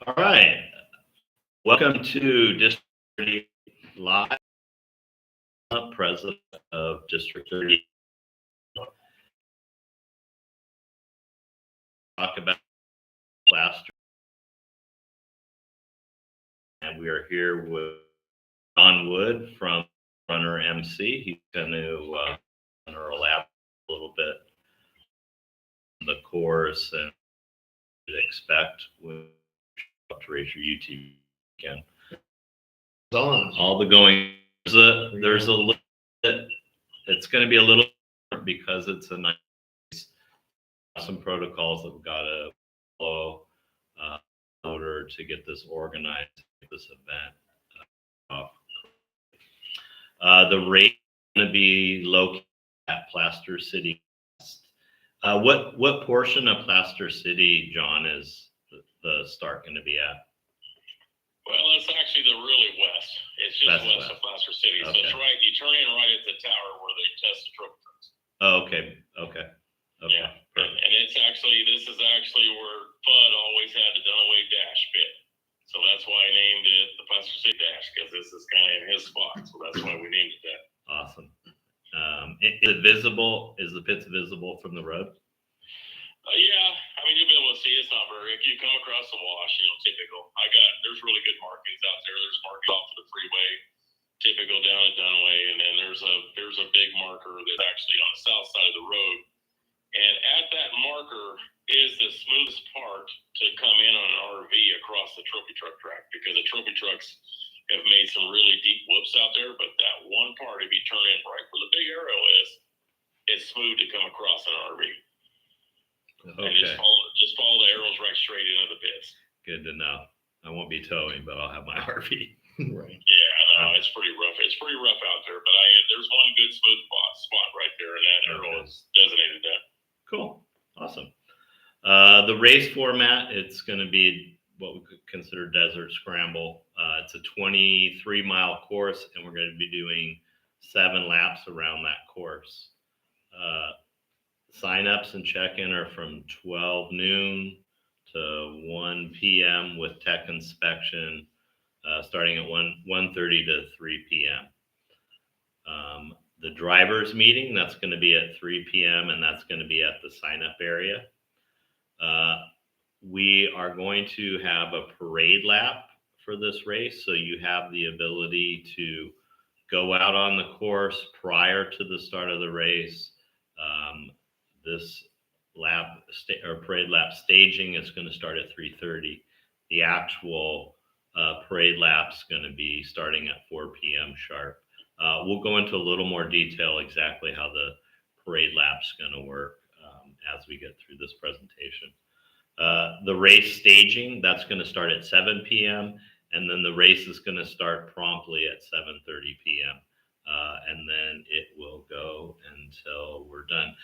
All right. Welcome to District 30 Live. President of District 30. Talk about plaster. And we are here with John Wood from Roadrunner MC. He's going to elaborate a little bit on the course and what to expect with to raise your UTV again. All the going. There's a little bit. It's going to be a little different because it's a nice. Some protocols that we've got to follow in order to get this organized, get this event off. The rate is going to be located at Plaster City. What portion of Plaster City, John, is the start going to be at? Well, it's actually the really west. It's just west of Plaster City. Okay. So it's right. You turn in right at the tower where they test the trophy trucks. Oh, okay. Yeah, and it's actually, this is actually where Fudd always had the Dunaway Dash pit. So that's why I named it the Plaster City Dash, because this is kind of in his spot. So that's why we named it that. Awesome. Is it visible? Is the pits visible from the road? Yeah, I mean, you'll be able to see. It's not very, if you come across the wash, typical. There's really good markings out there. There's markings off of the freeway, typical down at Dunaway, and then there's a big marker that's actually on the south side of the road. And at that marker is the smoothest part to come in on an RV across the trophy truck track, because the trophy trucks have made some really deep whoops out there. But that one part, if you turn in right where the big arrow is, it's smooth to come across an RV. Okay. And just follow the arrows right straight into the pits. Good to know. I won't be towing, but I'll have my RV. Right. Yeah, I know. It's pretty rough. It's pretty rough out there, but there's one good smooth spot right there, and that arrow is designated that. Cool. Awesome. The race format, it's going to be what we could consider desert scramble. It's a 23-mile course, and we're going to be doing 7 laps around that course. Sign-ups and check-in are from 12 noon to 1 p.m. with tech inspection starting at 1:30 to 3 p.m. The drivers meeting, that's going to be at 3 p.m. and that's going to be at the sign-up area. We are going to have a parade lap for this race, so you have the ability to go out on the course prior to the start of the race. This parade lap staging is going to start at 3:30. The actual parade lap's going to be starting at 4 p.m. sharp. We'll go into a little more detail exactly how the parade lap's going to work as we get through this presentation. The race staging, that's going to start at 7 p.m. and then the race is going to start promptly at 7:30 p.m. And then it will go until we're done.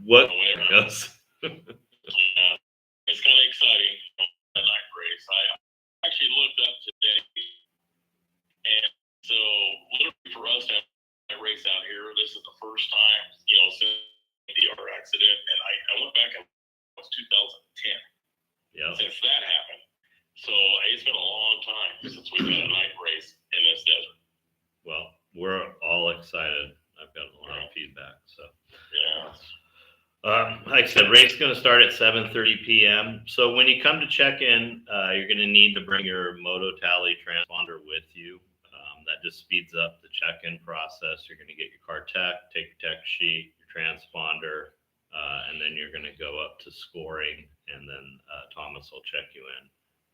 What goes? It's kind of exciting, that night race. I actually looked up today, and so literally for us to have that race out here, this is the first time, since the ER accident, and I went back and it was 2010. Yeah. Since that happened. So it's been a long time since we've had a night race in this desert. Well, we're all excited. I've gotten a lot of feedback. So yeah. Like I said, race is going to start at 7:30 p.m. So when you come to check in, you're going to need to bring your Moto Tally transponder with you. That just speeds up the check-in process. You're going to get your car tech, take your tech sheet, your transponder, and then you're going to go up to scoring, and then Thomas will check you in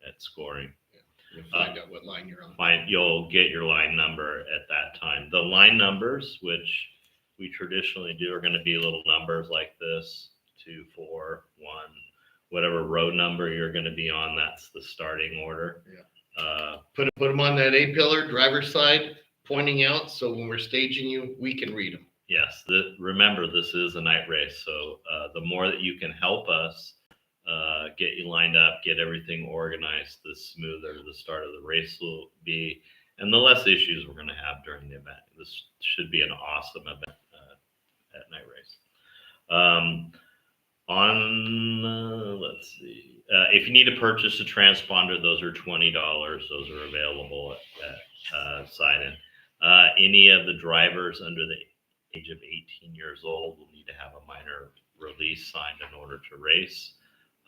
at scoring. Yeah. You'll find out what line you're on. You'll get your line number at that time. The line numbers, which we traditionally do, are going to be little numbers like this: 2, 4, 1, whatever road number you're going to be on. That's the starting order. Yeah. Put them on that A-pillar driver's side, pointing out, so when we're staging you, we can read them. Yes. Remember, this is a night race, so the more that you can help us get you lined up, get everything organized, the smoother the start of the race will be, and the less issues we're going to have during the event. This should be an awesome event at night race. Let's see. If you need to purchase a transponder, those are $20. Those are available at sign-in. Any of the drivers under the age of 18 years old will need to have a minor release signed in order to race.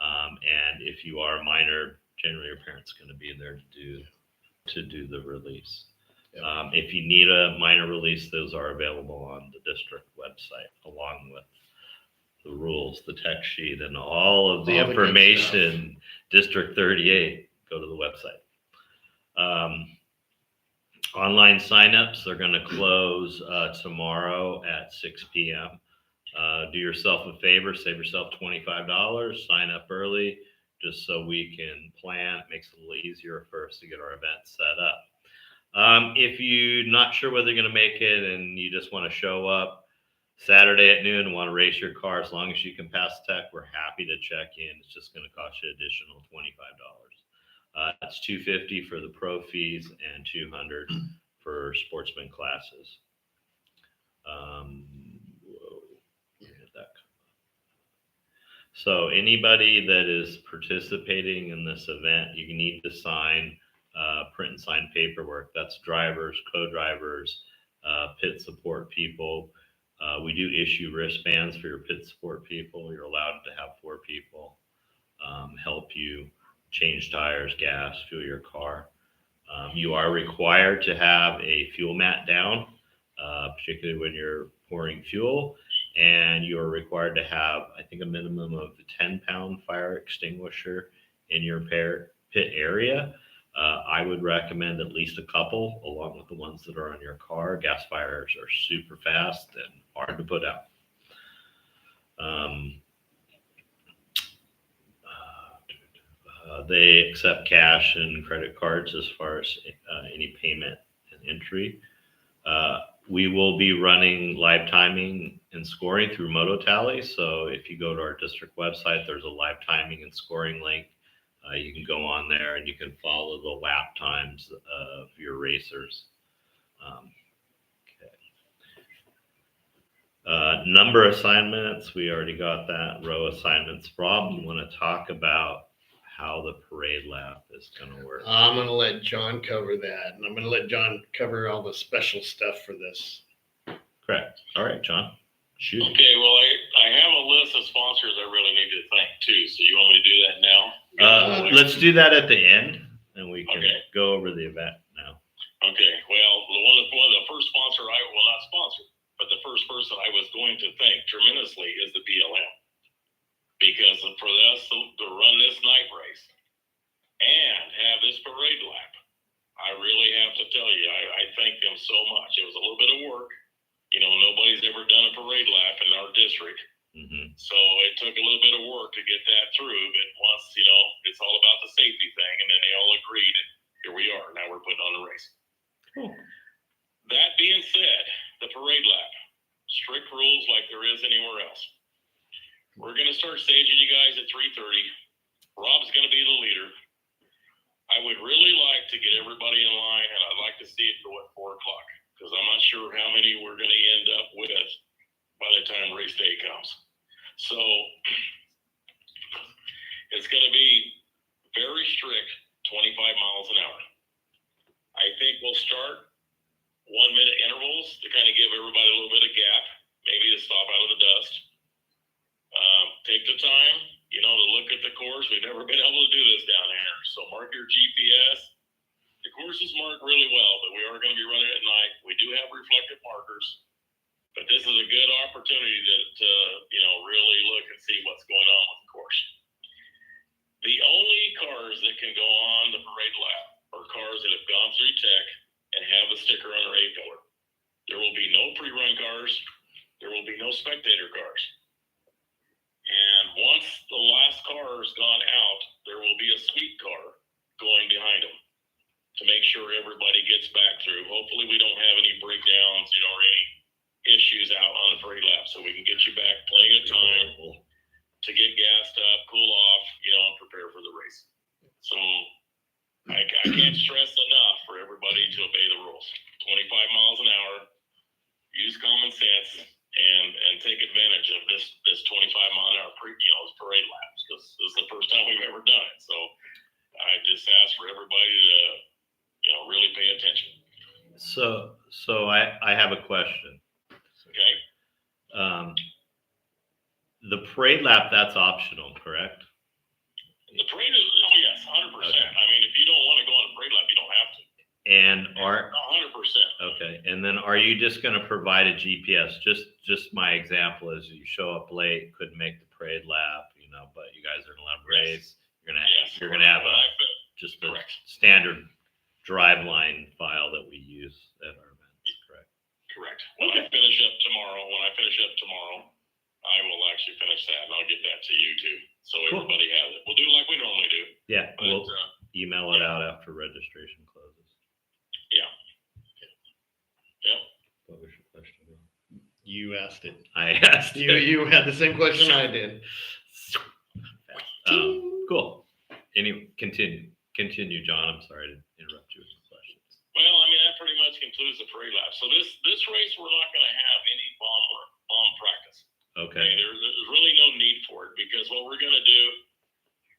And if you are a minor, generally your parent's going to be there to do the release. If you need a minor release, those are available on the district website, along with the rules, the tech sheet, and all of the information. District 38, go to the website. Online signups are going to close tomorrow at 6 p.m. Do yourself a favor, save yourself $25, sign up early, just so we can plan. It makes it a little easier for us to get our event set up. If you're not sure whether you're going to make it and you just want to show up Saturday at noon and want to race your car, as long as you can pass tech, we're happy to check in. It's just going to cost you additional $25. That's $250 for the pro fees and $200 for sportsman classes. So anybody that is participating in this event, you need to sign, print and sign paperwork. That's drivers, co-drivers, pit support people. We do issue wristbands for your pit support people. You're allowed to have 4 people help you change tires, gas, fuel your car. You are required to have a fuel mat down, particularly when you're pouring fuel. And you are required to have, I think, a minimum of a 10-pound fire extinguisher in your pit area. I would recommend at least a couple, along with the ones that are on your car. Gas fires are super fast and hard to put out. They accept cash and credit cards as far as any payment and entry. We will be running live timing and scoring through MotoTally. So if you go to our district website, there's a live timing and scoring link. You can go on there and you can follow the lap times of your racers. Number assignments, we already got that. Row assignments. Rob, you want to talk about how the parade lap is going to work? I'm going to let John cover that, and I'm going to let John cover all the special stuff for this. Correct. All right, John. Shoot. Okay, well, I have a list of sponsors I really need to thank too. So you want me to do that now? Let's do that at the end, and we can Okay. go over the event now. Okay, well, the first sponsor I will not sponsor, but the first person I was going to thank tremendously is the BLM. Because for us to run this night race and have this parade lap, I really have to tell you, I thank them so much. It was a little bit of work. You know, nobody's ever done a parade lap in our district. Mm-hmm. So it took a little bit of work to get that through. But once, you know, it's all about the safety thing. And then they all agreed. And here we are. Now we're putting on the race. Cool. That being said, the parade lap, strict rules like there is anywhere else. We're going to start staging you guys at 3:30. Rob's going to be the leader. I would really like to get everybody in line, and I'd like to see it go at 4 o'clock, because I'm not sure how many we're going to end up with by the time race day comes. So it's going to be very strict, 25 miles an hour. I think we'll start 1-minute intervals to kind of give everybody a little bit of gap, maybe to stop out of the dust. Take the time, you know, to look at the course. We've never been able to do this down here. So mark your GPS. The course is marked really well, but we are going to be running at night. We do have reflective markers, but this is a good opportunity to you know, really look and see what's going on with the course. The only cars that can go on the parade lap are cars that have gone through tech and have a sticker on their A-pillar. There will be no pre-run cars. There will be no spectator cars. And once the last car has gone out, there will be a sweep car going behind them to make sure everybody gets back through. Hopefully we don't have any breakdowns, you know, or any issues out on the parade lap, so we can get you back plenty of time to get gassed up, cool off, you know, and prepare for the race. So I can't stress enough for everybody to obey the rules. 25 miles an hour, use common sense, and take advantage of this 25-mile-an-hour parade laps, because this is the first time we've ever done it. So I just ask for everybody to really pay attention. So I have a question. Okay. The parade lap, that's optional, correct? The parade is, yes, 100%. Okay. I mean, if you don't want to go on a parade lap, you don't have to. And are 100%. okay. And then are you just going to provide a GPS? Just my example is you show up late, couldn't make the parade lap, but you guys are going to have a race. You're gonna have just a standard driveline file that we use at our events, correct? Correct. When I finish up tomorrow, I will actually finish that, and I'll get that to you too, so Cool. everybody has it. We'll do like we normally do. Yeah, But, we'll email it out after registration closes. Yeah. Yep. What was your question? You asked it. I asked You had the same question I did. Cool. Continue, John. I'm sorry to interrupt you with some questions. Well, I mean, that pretty much concludes the parade lap. So this race, we're not going to have any bomb practice. Okay. There's really no need for it, because what we're going to do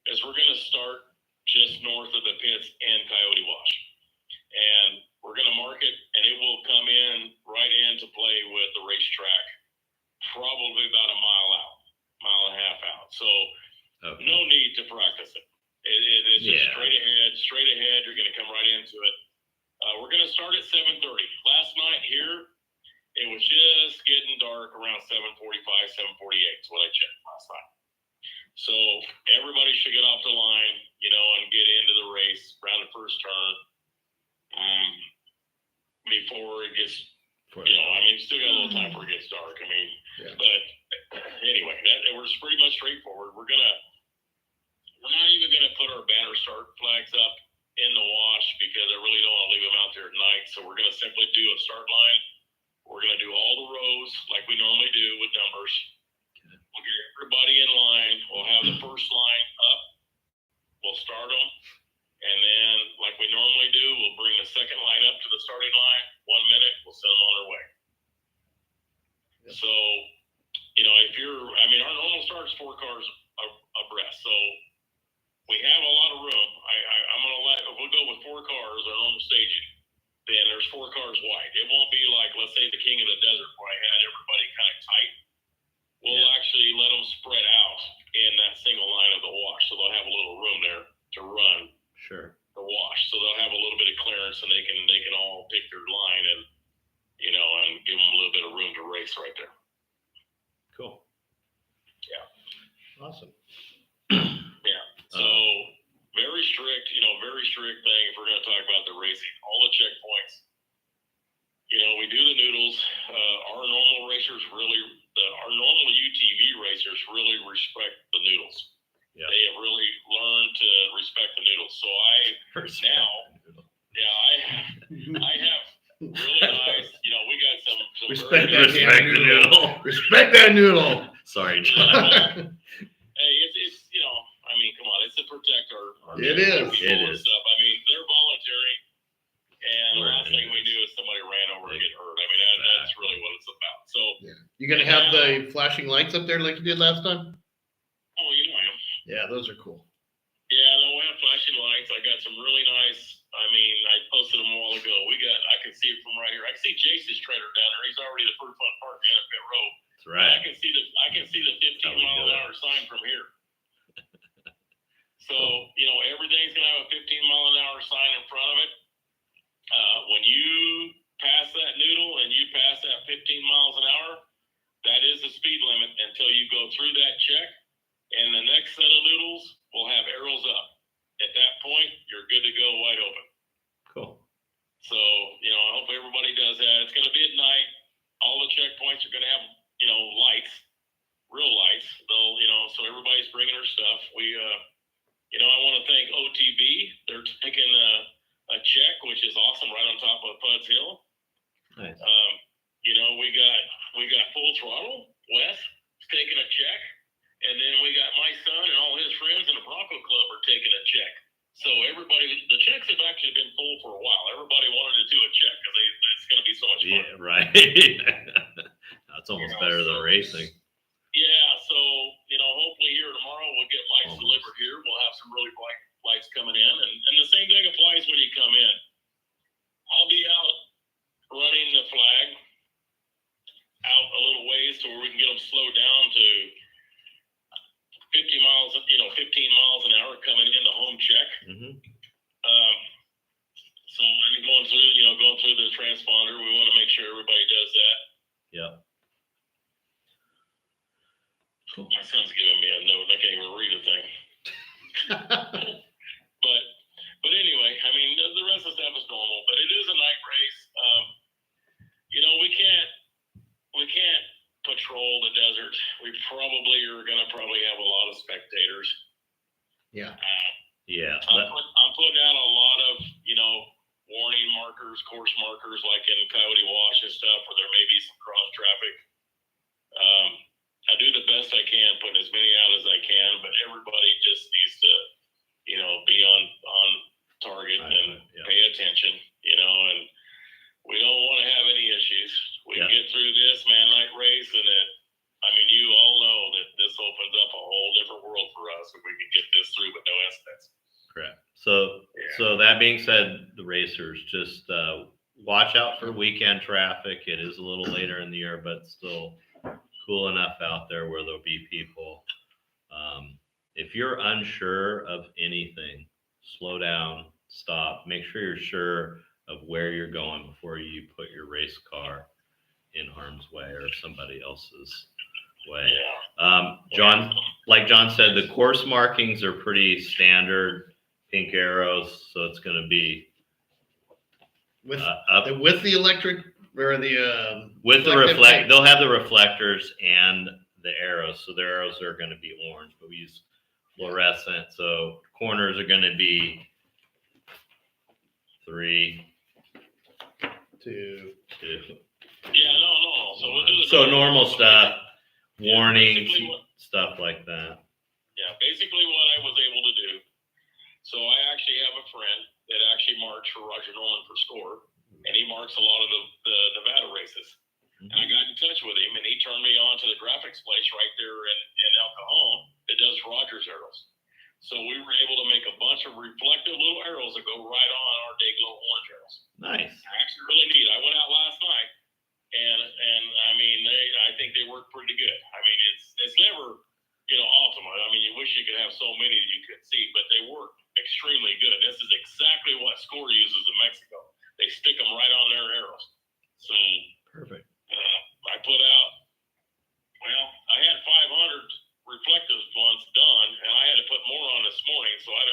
is we're going to start just north of the pits in Coyote Wash, and we're going to mark it, and it will come in right into play with the racetrack, probably about a mile and a half out. So Okay. no need to practice it. It's just Yeah. straight ahead. You're going to come right into it. We're going to start at 7:30. Last night here, it was just getting dark around 7:45, 7:48 is what I checked last night. So everybody should get off the line, and get into the race around the first turn before it gets, still got a little time before it gets dark. I mean, Yeah. but anyway, we're pretty much straightforward. We're not even gonna put our banner start flags up in the wash, because I really don't want to leave them out there at night. So we're gonna simply do a start line. We're gonna do all the rows like we normally do with numbers. We'll get everybody in line. We'll have the first line up. We'll start them, and then like we normally do, we'll bring the second line up to the starting line. 1 minute, we'll send them on their way. Yep. So, our normal start's 4 cars abreast. So we have a lot of room. I'm gonna if we go with 4 cars, our normal staging, then there's 4 cars wide. It won't be like, let's say, the King of the Desert, where I had everybody kind of tight. We'll actually let them spread out in that single line of the wash, so they'll have a little room there to run Sure. the wash. So they'll have a little bit of clearance, and they can all pick their line, and and give them a little bit of room to race right there. Cool. Awesome. Yeah. So very strict thing if we're going to talk about the racing. All the checkpoints. We do the noodles. Our normal racers our normal UTV racers really respect the noodles. Yeah. They have really learned to respect the noodles. So I have really nice. We got some Respect very that Respect the noodle. Respect that noodle. Sorry, John. Hey, it's come on, it's to protect our It is. people It and is. stuff. They're voluntary, and the Right. last thing we do is somebody ran over and get hurt. That's really what it's about. So, You gonna have the flashing lights up there like you did last time? I am. Yeah, those are cool. Yeah, no, we have flashing lights. I got some really nice. I posted them a while ago. I can see it from right here. I can see Jason's trailer down there. He's already the first one parked in at pit road. That's right. I can see the 15 mile an hour sign from here. So, everything's going to have a 15 mile an hour sign in front of it. When you pass that noodle and you pass that 15 miles an hour, that is the speed limit until you go through that check. And the next set of noodles will have arrows up. At that point, you're good to go, wide open. Cool. So, I hope everybody does that. It's going to be at night. All the checkpoints are going to have, lights, real lights. They'll, so everybody's bringing their stuff. I want to thank OTB. They're taking a check, which is awesome, right on top of Pud's Hill. Nice. We got Full Throttle. Wes is taking a check. And then we got my son and all his friends in the Bronco Club are taking a check. So the checks have actually been full for a while. Everybody wanted to do a check because it's going to be so much fun. Yeah, right. That's almost You know, better than so- racing. Yeah, so hopefully here tomorrow we'll get lights Almost. delivered here. We'll have some really bright lights coming in, and the same thing applies when you come in. I'll be out running the flag out a little ways to where we can get them slowed down to 50 miles, 15 miles an hour coming into home check. Mm-hmm. So going through the transponder, we want to make sure everybody does that. Yep. Cool. My son's giving me a note. I can't even read a thing. But anyway, the rest of the stuff is normal. But it is a night race. We can't patrol the desert. We probably are going to have a lot of spectators. Yeah. Yeah. I'm putting out a lot of warning markers, course markers, like in Coyote Wash and stuff, where there may be some cross traffic. I do the best I can, putting as many out as I can, but everybody just needs to, be on target and pay attention, and we don't want to have any issues. We get through this night race, and you all know that this opens up a whole different world for us if we can get this through with no incidents. Correct. So that being said, the racers just watch out for weekend traffic. It is a little later in the year, but still cool enough out there where there'll be people. If you're unsure of anything, slow down, stop, make sure you're sure of where you're going before you put your race car in harm's way or somebody else's way. John, like John said, the course markings are pretty standard, pink arrows, so it's going to be With up. with the electric or the With the reflective reflect, tape. they'll have the reflectors and the arrows. So the arrows are going to be orange, but we use fluorescent. So corners are going to be 3, 2. 2. Yeah, no. So we'll do the So normal stuff, warnings, basically stuff like that. Yeah, basically what I was able to do. So I actually have a friend that actually marks for Roger Nolan for SCORE, and he marks a lot of the Nevada races. And I got in touch with him, and he turned me on to the graphics place right there in El Cajon that does Rogers arrows. So we were able to make a bunch of reflective little arrows that go right on our Dayglow orange arrows. Nice. Actually, really neat. I went out last night, and I think they work pretty good. It's never ultimate. You wish you could have so many that you could see, but they work extremely good. This is exactly what SCORE uses in Mexico. They stick them right on their arrows. So Perfect. I put out, I had 500 reflective ones done, and I had to put more on this morning. So I'm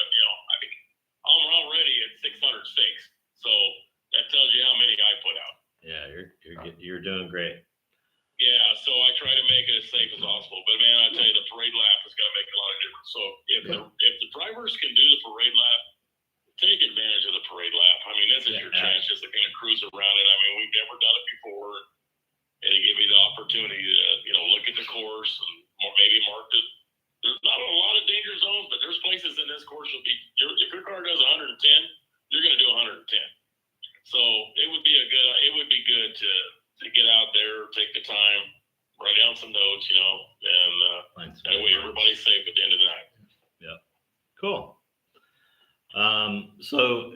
already at 606. So that tells you how many I put out. Yeah, you're doing great. Yeah, so I try to make it as safe as possible. But man, I tell you, the parade lap is going to make a lot of difference. So if the drivers can do the parade lap, take advantage of the parade lap. This is your chance just to kind of cruise around it. We've never done it before, and it give you the opportunity to look at the course and maybe mark it. There's not a lot of danger zones, but there's places in this course if your car does 110, you're going to do 110. So it would be good to get out there, take the time, write down some notes, and that way everybody's safe at the end of the night. Yep. Cool. So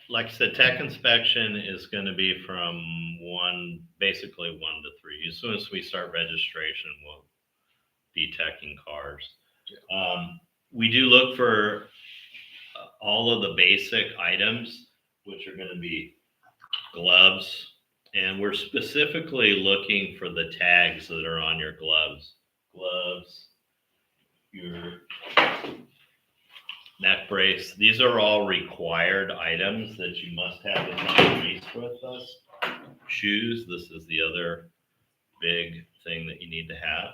like I said, tech inspection is going to be from basically 1 to 3. As soon as we start registration, we'll be teching cars. We do look for all of the basic items, which are going to be gloves, and we're specifically looking for the tags that are on your gloves, your neck brace. These are all required items that you must have to come and race with us. Shoes, this is the other big thing that you need to have.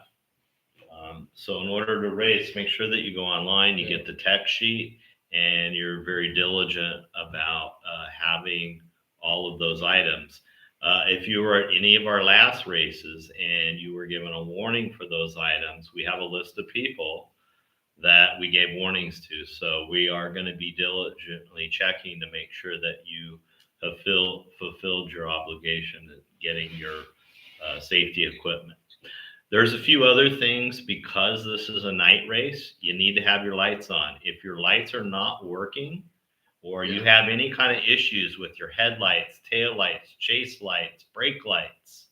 So in order to race, make sure that you go online, you get the tech sheet, and you're very diligent about having all of those items. If you were at any of our last races and you were given a warning for those items, we have a list of people that we gave warnings to. So we are going to be diligently checking to make sure that you have fulfilled your obligation of getting your safety equipment. There's a few other things. Because this is a night race, you need to have your lights on. If your lights are not working, or you have any kind of issues with your headlights, tail lights, chase lights, brake lights,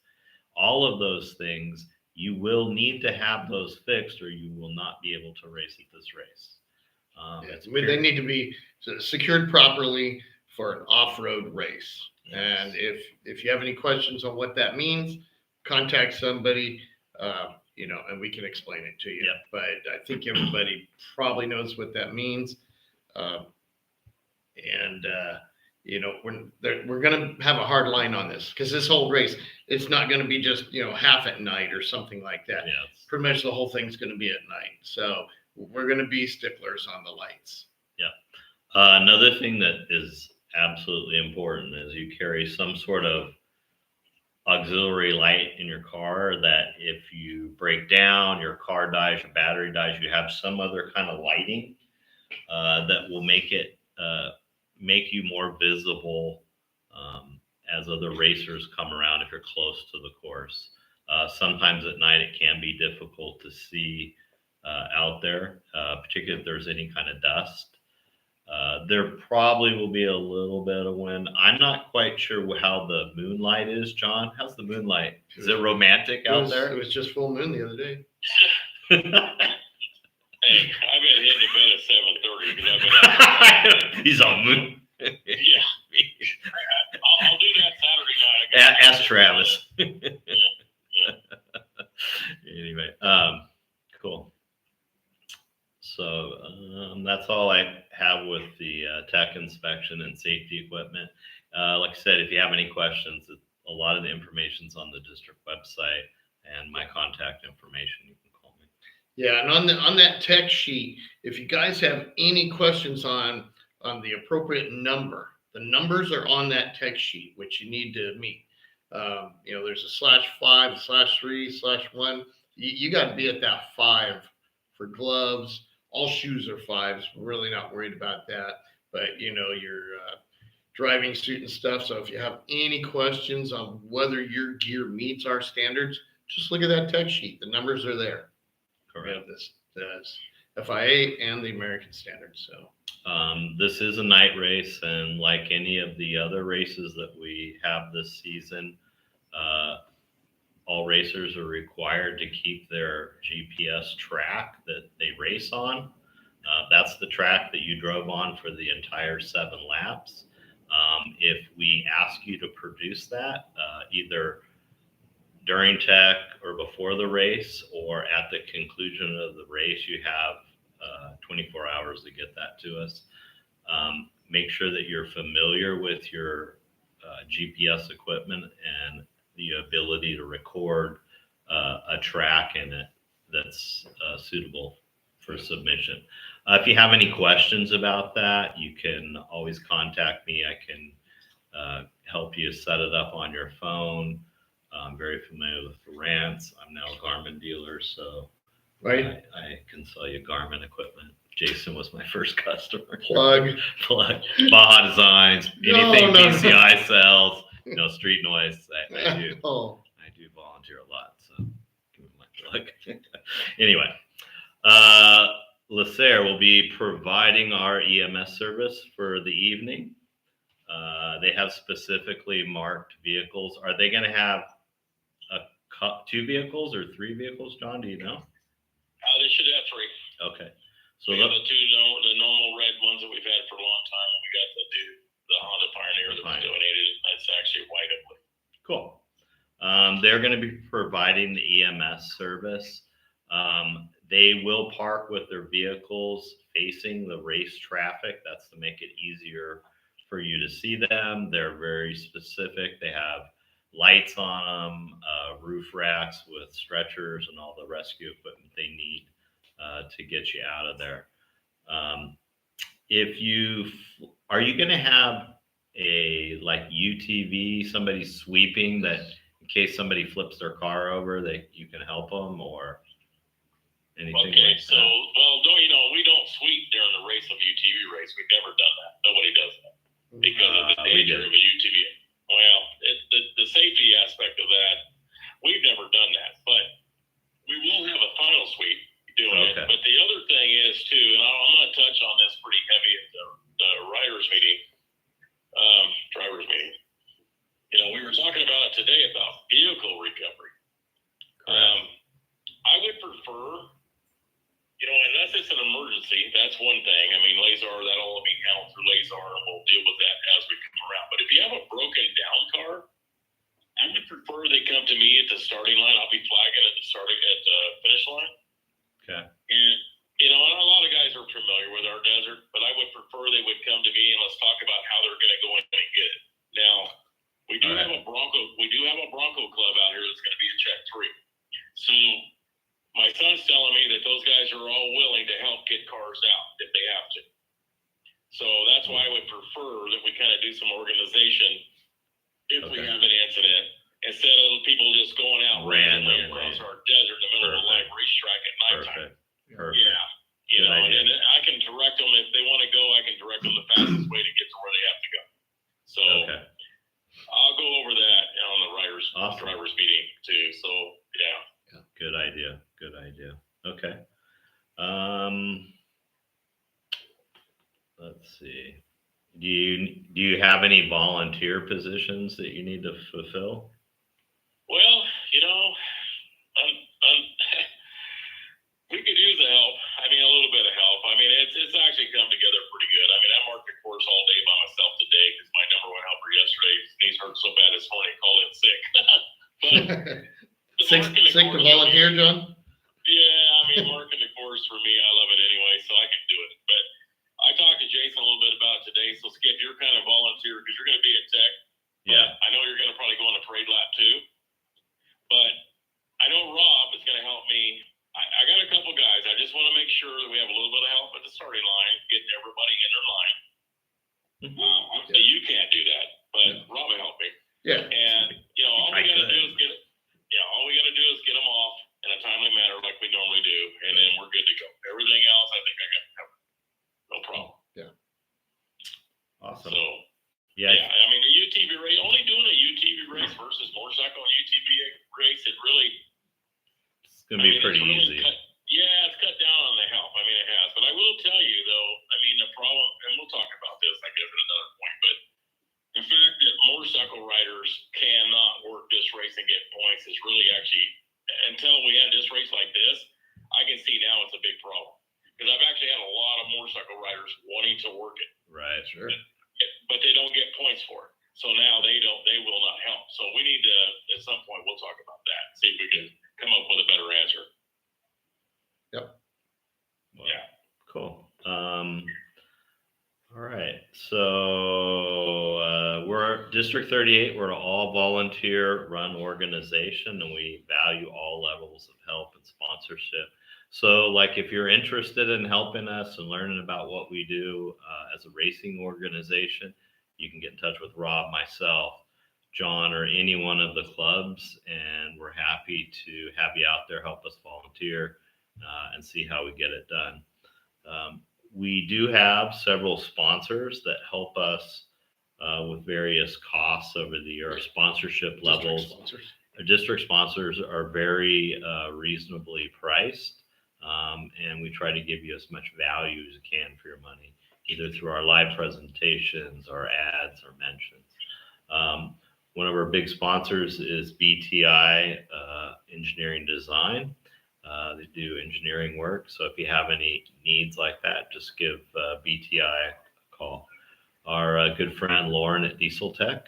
all of those things, you will need to have those fixed, or you will not be able to race at this race. They need to be secured properly for an off-road race. Yes. And if you have any questions on what that means, contact somebody, and we can explain it to you. Yep. But I think everybody probably knows what that means. We're going to have a hard line on this, because this whole race, it's not going to be just, half at night or something like that. Yes. Pretty much the whole thing's going to be at night. So we're going to be sticklers on the lights. Yeah. Another thing that is absolutely important is you carry some sort of auxiliary light in your car, that if you break down, your car dies, your battery dies, you have some other kind of lighting that will make you more visible as other racers come around if you're close to the course. Sometimes at night it can be difficult to see out there, particularly if there's any kind of dust. There probably will be a little bit of wind. I'm not quite sure how the moonlight is, John. How's the moonlight? Is it romantic out there? It was just full moon the other day. Hey, I've been hitting the bed at 7:30 because I've been out. He's on moon. Yeah. I'll do that Saturday night. Ask Travis. Anyway, cool. So that's all I have with the tech inspection and safety equipment. Like I said, if you have any questions, a lot of the information's on the district website, and my contact information, you can call me. Yeah, and on that tech sheet, if you guys have any questions on the appropriate number, the numbers are on that tech sheet, which you need to meet. There's a /5, /3, /1. You got to be at that 5 for gloves. All shoes are 5s. We're really not worried about that. But, your driving suit and stuff. So if you have any questions on whether your gear meets our standards, just look at that tech sheet. The numbers are there. Correct. The FIA and the American standards. So this is a night race, and like any of the other races that we have this season, all racers are required to keep their GPS track that they race on. That's the track that you drove on for the entire 7 laps. If we ask you to produce that, either during tech or before the race or at the conclusion of the race, you have 24 hours to get that to us. Make sure that you're familiar with your GPS equipment and the ability to record a track in it that's suitable for submission. If you have any questions about that, you can always contact me. I can help you set it up on your phone. I'm very familiar with the rants. I'm now a Garmin dealer, so right. I can sell you Garmin equipment. Jason was my first customer. Plug. Baja Designs, anything No. BCI sells, street noise. I do. I do volunteer a lot, so give me my plug. Anyway, LaSalle will be providing our EMS service for the evening. They have specifically marked vehicles. Are they going to have 2 vehicles or 3 vehicles, John? Do you know? They should have 3. Okay. So we have the normal red ones that we've had for a long time. We got the Honda Pioneer that was donated. That's actually white and blue. Cool. They're going to be providing the EMS service. They will park with their vehicles facing the race traffic. That's to make it easier for you to see them. They're very specific. They have lights on them, roof racks with stretchers and all the rescue equipment they need to get you out of there. Are you going to have a UTV, somebody sweeping that in case somebody flips their car over, that you can help them or anything like that? We don't sweep during the race of UTV race. We've never done that. Nobody does that because of the danger of a UTV. Well, the safety aspect of that, that's one thing. I mean, Lazar, that'll be handled through Lazar, and we'll deal with that as we come around. But if you have a broken down car, I would prefer they come to me at the starting line. I'll be flagging at the finish line. Okay. And you know, and a lot of guys are familiar with our desert, but I would prefer they would come to me and let's talk about how they're going to go in and get it. Now, we do have a Bronco club out here that's going to be a check 3. So my son's telling me that those guys are all willing to help get cars out if they have to. So that's why I would prefer that we kind of do some organization if we have an incident, instead of people just going out randomly across our desert in the middle of a live racetrack at nighttime. Perfect. Yeah. You know, and I can direct them if they want to go. I can direct them the fastest way to get to where they have to go. So I'll go over that on the drivers meeting too. So yeah. Good idea. Okay. Let's see. Do you have any volunteer positions that you need to fulfill? Well, you know, we could use the help. I mean, a little bit of help. I mean, it's actually come together pretty good. I mean, I marked the course all day by myself today because my number one helper yesterday, his knees hurt so bad this morning, he called in sick. But sick to volunteer, John? Yeah, I mean, marking the course for me, I love it anyway, so I can do it. But I talked to Jason a little bit about it today. So Skip, you're kind of volunteer because you're going to be at Tech. Yeah. I know you're going to probably go on a parade lap too. But I know Rob is going to help me. I got a couple guys. I just want to make sure that we have a little bit of help at the starting line, getting everybody in their line. Obviously, you can't do that, but Rob will help me. Yeah. And you know, all we got to do is get them off in a timely manner, like we normally do, and then we're good to go. Everything else, I think I got covered. No problem. Yeah. Awesome. So. Yeah, I mean, the UTV race, only doing a UTV race versus motorcycle and UTV race, it's going to be pretty easy. It's cut down on the help. I mean, it has. But I will tell you, though, I mean, the problem, and we'll talk about this, I guess, at another point, but the fact that motorcycle riders cannot work this race and get points is really actually, until we had this race like this, I can see now it's a big problem. Because I've actually had a lot of motorcycle riders wanting to work it. Right, sure. But they don't get points for it. So now they will not help. So we need to, at some point, we'll talk about that, see if we can come up with a better answer. Yep. Well, yeah. Cool. All right. So we're District 38. We're an all volunteer run organization, and we value all levels of help and sponsorship. So like if you're interested in helping us and learning about what we do as a racing organization, you can get in touch with Rob, myself, John, or any one of the clubs, and we're happy to have you out there, help us volunteer and see how we get it done. We do have several sponsors that help us with various costs over the year, sponsorship levels. Our district sponsors are very reasonably priced. And we try to give you as much value as you can for your money, either through our live presentations or ads or mentions. One of our big sponsors is BTI Engineering Design. They do engineering work. So if you have any needs like that, just give BTI a call. Our good friend Lauren at Diesel Tech.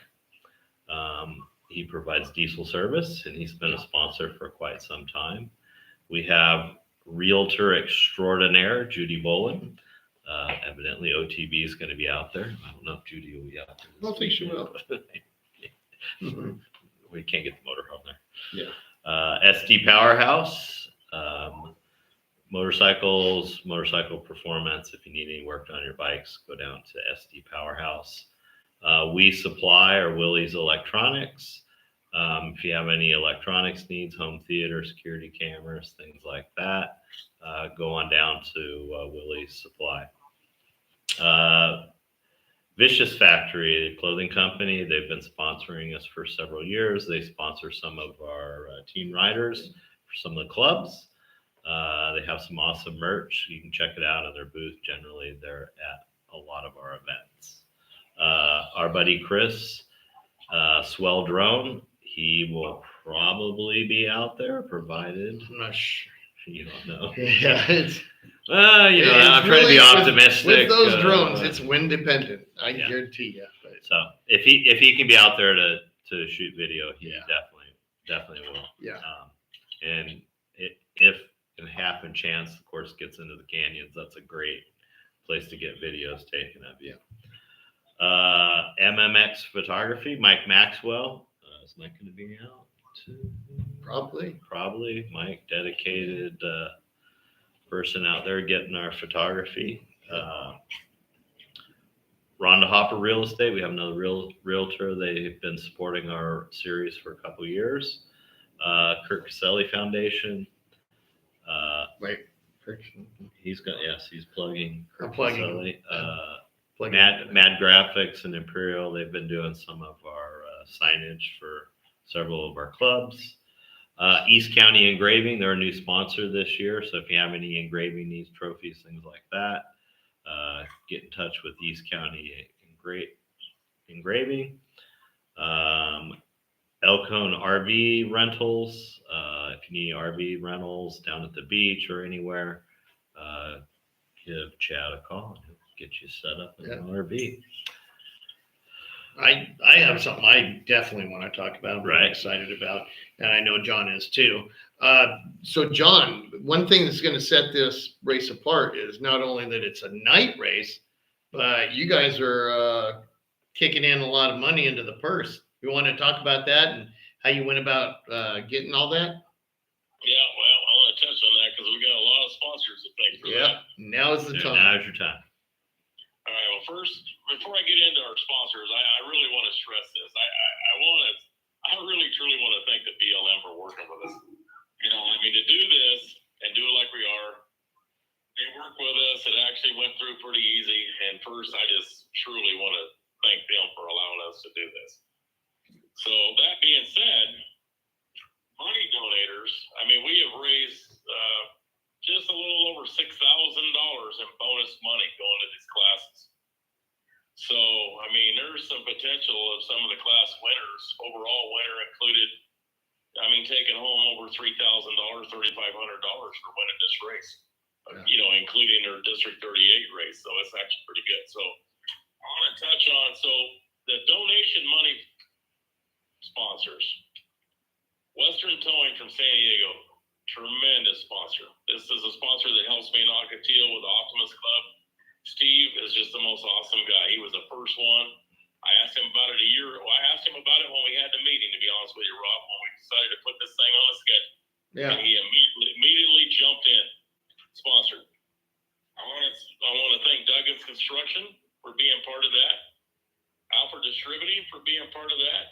He provides diesel service, and he's been a sponsor for quite some time. We have Realtor extraordinaire, Judy Bolin. Evidently, OTB is going to be out there. I don't know if Judy will be out there. I don't think she will. We can't get the motor home there. Yeah. SD Powerhouse, motorcycle performance. If you need any work on your bikes, go down to SD Powerhouse. We supply our Willys Electronics. If you have any electronics needs, home theater, security cameras, things like that, go on down to Willys Supply. Vicious Factory, the clothing company, they've been sponsoring us for several years. They sponsor some of our teen riders for some of the clubs. They have some awesome merch. You can check it out at their booth. Generally, they're at a lot of our events. Our buddy Chris, Swell Drone, he will probably be out there, provided. I'm not sure. You don't know. Yeah, it's Well, you know, I'm trying to be optimistic. With those drones, it's wind dependent. I guarantee you. But. So if he can be out there to shoot video, he definitely will. Yeah. And if in happen chance the course gets into the canyons, that's a great place to get videos taken of you. MMX photography, Mike Maxwell. Is Mike going to be out? Probably. Mike, dedicated person out there getting our photography. Rhonda Hopper Real Estate. We have another realtor. They've been supporting our series for a couple of years. Kirk Caselli Foundation. He's plugging. I'm plugging. Caselli. Mad Graphics and Imperial. They've been doing some of our signage for several of our clubs. East County Engraving. They're a new sponsor this year. So if you have any engraving needs, trophies, things like that, get in touch with East County Engraving. Elkhorn RV Rentals. If you need RV rentals down at the beach or anywhere, give Chad a call and he'll get you set up in an RV. I have something I definitely want to talk about. I'm really excited about, and I know John is too. So John, one thing that's going to set this race apart is not only that it's a night race, but you guys are kicking in a lot of money into the purse. You want to talk about that and how you went about getting all that? Yeah, well, I want to touch on that because we got a lot of sponsors to thank for that. Now is the time. Now's your time. All right. Well, first, before I get into our sponsors, I really want to stress this. I really truly want to thank the BLM for working with us. You know, I mean, to do this and do it like we are, they work with us. It actually went through pretty easy. And first, I just truly want to thank them for allowing us to do this. So that being said, money donators, I mean, we have raised just a little over $6,000 in bonus money going to these classes. So, I mean, there's some potential of some of the class winners, overall winner included, I mean, taking home over $3,000, $3,500 for winning this race, you know, including their District 38 race. So it's actually pretty good. So I want to touch on, so the donation money sponsors, Western Towing from San Diego, tremendous sponsor. This is a sponsor that helps me in Ocotillo with the Optimus Club. Steve is just the most awesome guy. He was the first one. I asked him about it I asked him about it when we had the meeting, to be honest with you, Rob, when we decided to put this thing on the schedule. Yeah. And he immediately jumped in. Sponsored. I want to thank Duggan's Construction for being part of that. Alfred Distributing for being part of that.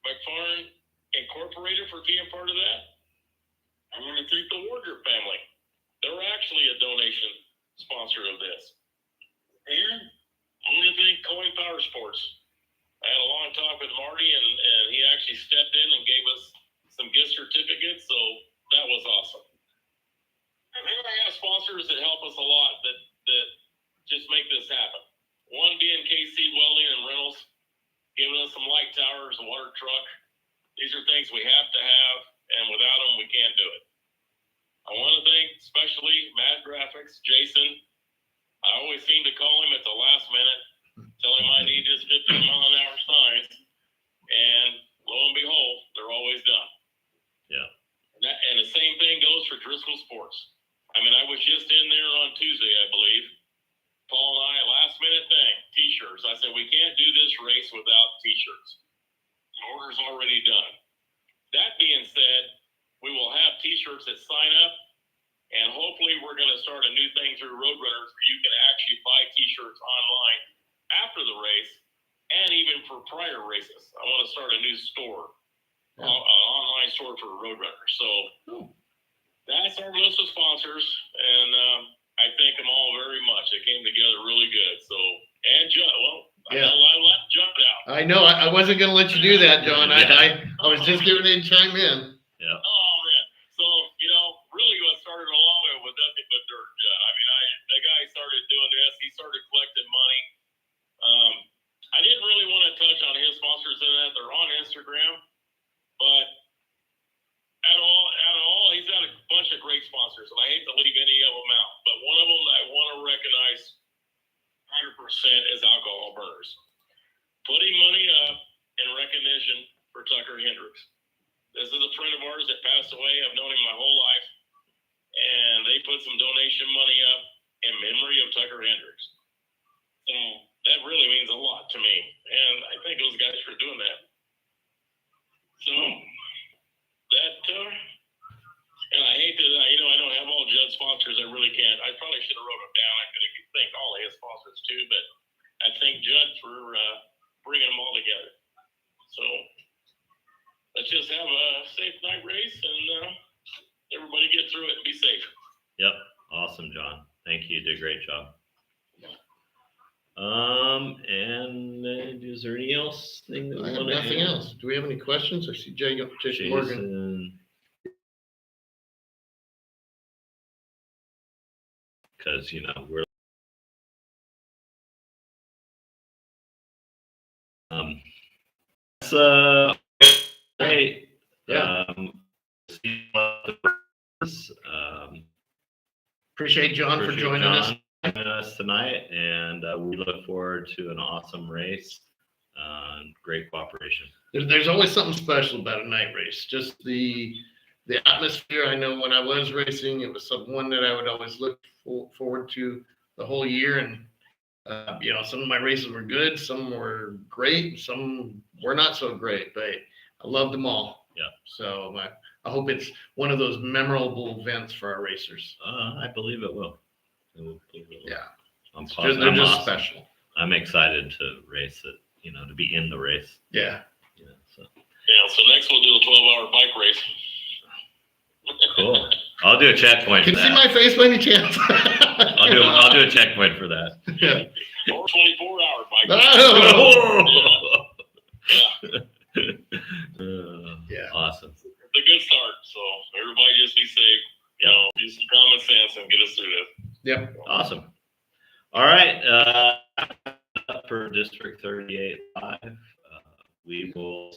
McFarland Incorporated for being part of that. I want to thank the Wardrop family. They're actually a donation sponsor of this. And I want to thank Coin Power Sports. I had a long talk with Marty, and he actually stepped in and gave us some gift certificates, so that was awesome. And then I have sponsors that help us a lot that just make this happen. One being KC Welding and Rentals, giving us some light towers, a water truck. These are things we have to have, and without them, we can't do it. I want to thank especially Mad Graphics, Jason. I always seem to call him at the last minute, tell him I need just 15-mile-an-hour signs, and lo and behold, they're always done. Yeah. And the same thing goes for Driscoll Sports. I mean, I was just in there on Tuesday, I believe. Paul and I, last-minute thing, T-shirts. I said, we can't do this race without T-shirts. The order's already done. That being said, we will have T-shirts that sign up, and hopefully we're going to start a new thing through Roadrunners where you can actually buy T-shirts online after the race and even for prior races. I want to start a new store, an online store for Roadrunners. So that's our list of sponsors, and I thank them all very much. They came together really good. So, and Judd, I left Judd out. I know. I wasn't going to let you do that, John. I was just giving it a chime in. Yeah. Oh, man. So, you know, really what started along with nothing but dirt, Judd. I mean, the guy started doing this. He started collecting money. I didn't really want to touch on his sponsors in that. They're on Instagram. But At all, he's got a bunch of great sponsors, and I hate to leave any of them out. But one of them that I want to recognize 100% is Alcohol Burners. Putting money up in recognition for Tucker Hendricks. This is a friend of ours that passed away. I've known him my whole life. And they put some donation money up in memory of Tucker Hendricks. So that really means a lot to me. And I thank those guys for doing that. So that, and I hate to, I don't have all Judd's sponsors. I really can't. I probably should have wrote them down. I could have thanked all of his sponsors too, but I thank Judd for bringing them all together. So let's just have a safe night race and everybody get through it and be safe. Yep. Awesome, John. Thank you. You did a great job. And is there anything else? I have nothing else. Do we have any questions? I see Jason Morgan. Because, we're great. Yeah. Appreciate John for joining us tonight, and we look forward to an awesome race. Great cooperation. There's always something special about a night race. Just the atmosphere. I know when I was racing, it was one that I would always look forward to the whole year. And some of my races were good, some were great, some were not so great, but I loved them all. Yeah. So I hope it's one of those memorable events for our racers. I believe it will. Yeah. I'm positive. They're just special. I'm excited to race it, to be in the race. Yeah. So next we'll do a 12-hour bike race. Cool. I'll do a checkpoint. Can you see my face by any chance? I'll do a checkpoint for that. Yeah. Or 24-hour bike race. Yeah. Awesome. It's a good start. So everybody just be safe. Use some common sense and get us through this. Yep. Awesome. All right. For District 38 live, we will.